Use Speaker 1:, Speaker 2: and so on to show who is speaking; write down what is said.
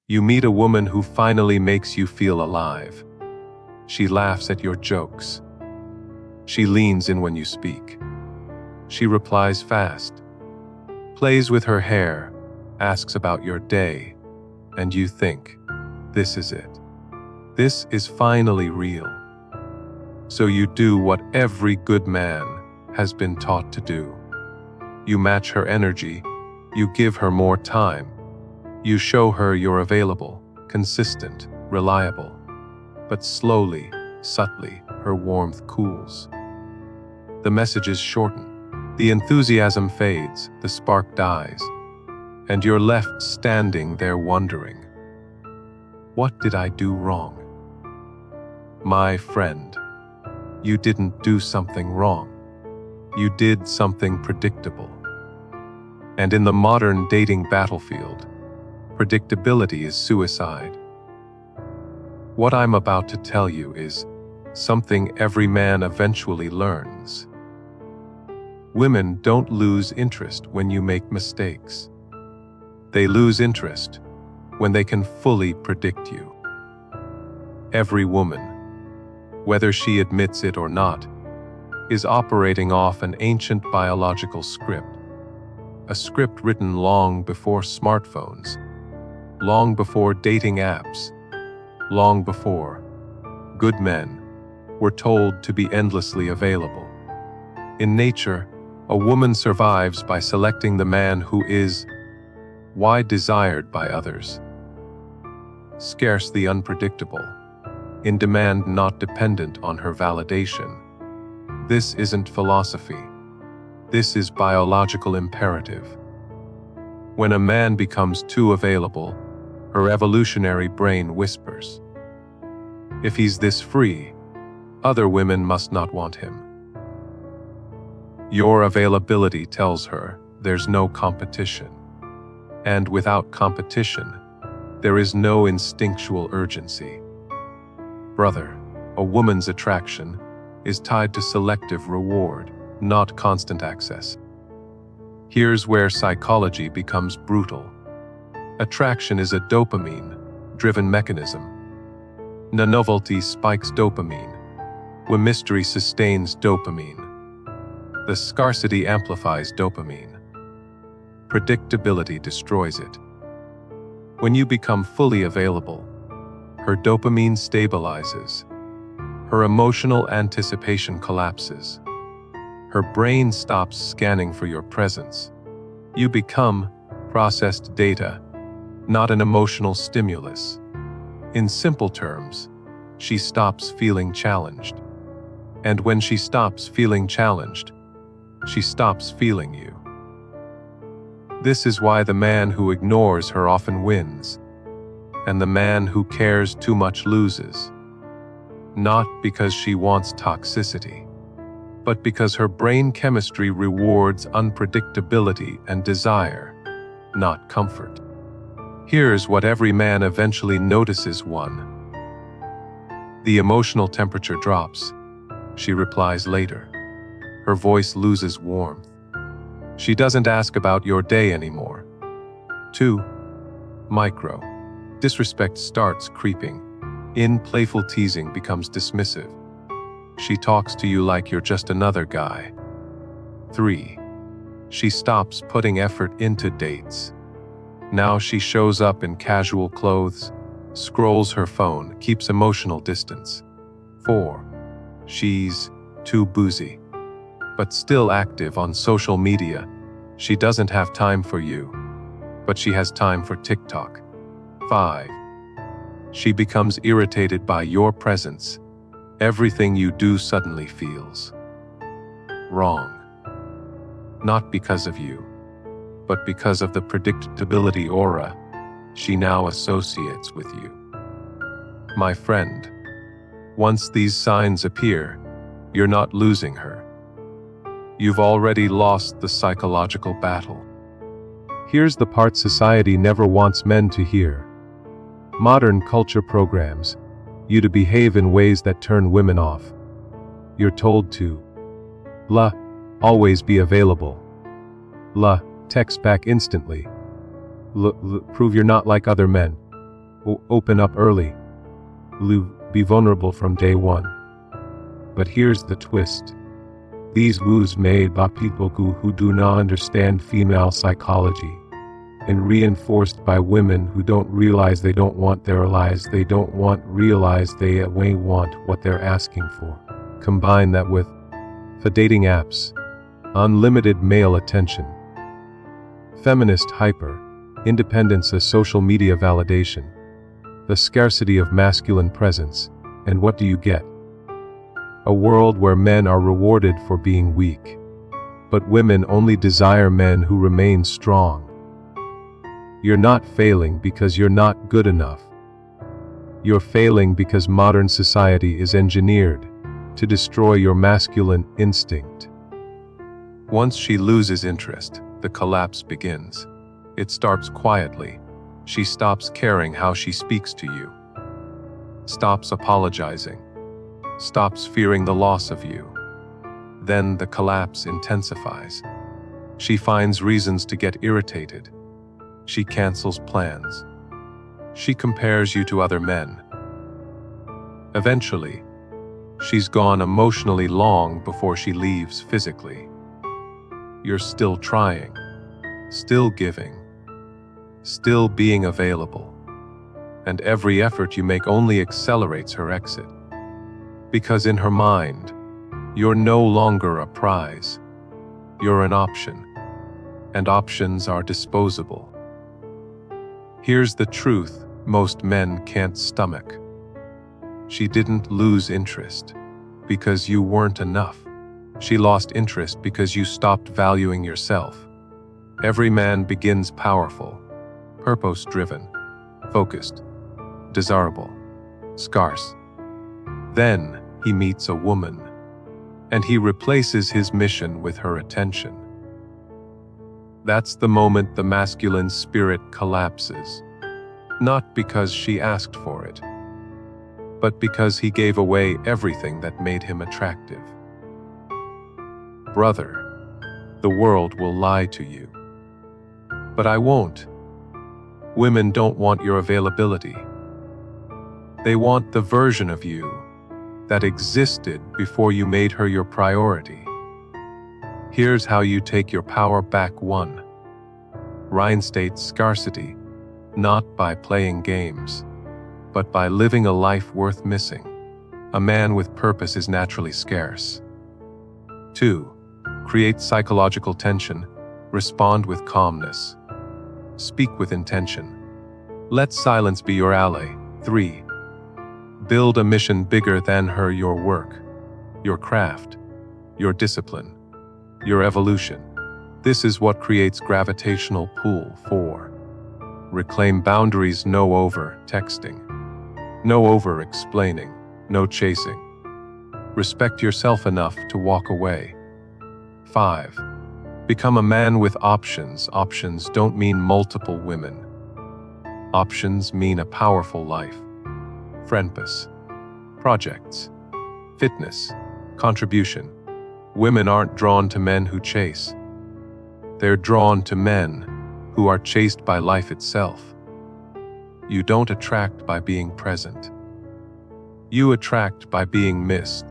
Speaker 1: You meet a woman who finally makes you feel alive. She laughs at your jokes. She leans in when you speak. She replies fast, plays with her hair, asks about your day, and you think, this is it. This is finally real. So you do what every good man has been taught to do. You match her energy, you give her more time. You show her you're available, consistent, reliable. But slowly, subtly, her warmth cools. The messages shorten, the enthusiasm fades, the spark dies, and you're left standing there wondering, what did I do wrong? My friend, you didn't do something wrong. You did something predictable. And in the modern dating battlefield, predictability is suicide. What I'm about to tell you is something every man eventually learns. Women don't lose interest when you make mistakes. They lose interest when they can fully predict you. Every woman, whether she admits it or not, is operating off an ancient biological script. A script written long before smartphones, long before dating apps, long before good men were told to be endlessly available. In nature, a woman survives by selecting the man who is desired by others. Scarce the unpredictable, in demand not dependent on her validation. This isn't philosophy. This is biological imperative. When a man becomes too available, her evolutionary brain whispers, if he's this free, other women must not want him. Your availability tells her there's no competition. And without competition, there is no instinctual urgency. Brother, a woman's attraction is tied to selective reward, not constant access. Here's where psychology becomes brutal. Attraction is a dopamine-driven mechanism. Novelty spikes dopamine, where mystery sustains dopamine. The scarcity amplifies dopamine. Predictability destroys it. When you become fully available, her dopamine stabilizes. Her emotional anticipation collapses. Her brain stops scanning for your presence. You become processed data, not an emotional stimulus. In simple terms, she stops feeling challenged. And when she stops feeling challenged, she stops feeling you. This is why the man who ignores her often wins, and the man who cares too much loses. Not because she wants toxicity, but because her brain chemistry rewards unpredictability and desire, not comfort. Here's what every man eventually notices: 1. The emotional temperature drops. She replies later. Her voice loses warmth. She doesn't ask about your day anymore. 2. Micro. Disrespect starts creeping. In playful teasing becomes dismissive. She talks to you like you're just another guy. 3. She stops putting effort into dates. Now she shows up in casual clothes, scrolls her phone, keeps emotional distance. 4. She's too boozy, but still active on social media. She doesn't have time for you, but she has time for TikTok. 5. She becomes irritated by your presence. Everything you do suddenly feels wrong. Not because of you, but because of the predictability aura she now associates with you. My friend, once these signs appear, you're not losing her. You've already lost the psychological battle. Here's the part society never wants men to hear. Modern culture programs you to behave in ways that turn women off. You're told to always be available. Text back instantly. Prove you're not like other men. Open up early. Be vulnerable from day one. But here's the twist. These woos made by people who do not understand female psychology, and reinforced by women who don't realize they don't want their lives, realize they want what they're asking for. Combine that with the dating apps, unlimited male attention, feminist hyper, independence as social media validation, the scarcity of masculine presence, and what do you get? A world where men are rewarded for being weak, but women only desire men who remain strong. You're not failing because you're not good enough. You're failing because modern society is engineered to destroy your masculine instinct. Once she loses interest, the collapse begins. It starts quietly. She stops caring how she speaks to you, stops apologizing, stops fearing the loss of you. Then the collapse intensifies. She finds reasons to get irritated. She cancels plans. She compares you to other men. Eventually, she's gone emotionally long before she leaves physically. You're still trying, still giving, still being available, and every effort you make only accelerates her exit. Because in her mind, you're no longer a prize. You're an option, and options are disposable. Here's the truth most men can't stomach. She didn't lose interest because you weren't enough. She lost interest because you stopped valuing yourself. Every man begins powerful, purpose-driven, focused, desirable, scarce. Then he meets a woman, and he replaces his mission with her attention. That's the moment the masculine spirit collapses, not because she asked for it, but because he gave away everything that made him attractive. Brother, the world will lie to you, but I won't. Women don't want your availability. They want the version of you that existed before you made her your priority. Here's how you take your power back. 1. Reinstate scarcity, not by playing games, but by living a life worth missing. A man with purpose is naturally scarce. 2. Create psychological tension. Respond with calmness. Speak with intention. Let silence be your ally. 3. Build a mission bigger than her: your work, your craft, your discipline, your evolution. This is what creates gravitational pull. 4. Reclaim boundaries. No over texting, no over explaining, no chasing. Respect yourself enough to walk away. 5. Become a man with options. Options don't mean multiple women. Options mean a powerful life. Friendpus, projects, fitness, contribution. Women aren't drawn to men who chase. They're drawn to men who are chased by life itself. You don't attract by being present. You attract by being missed.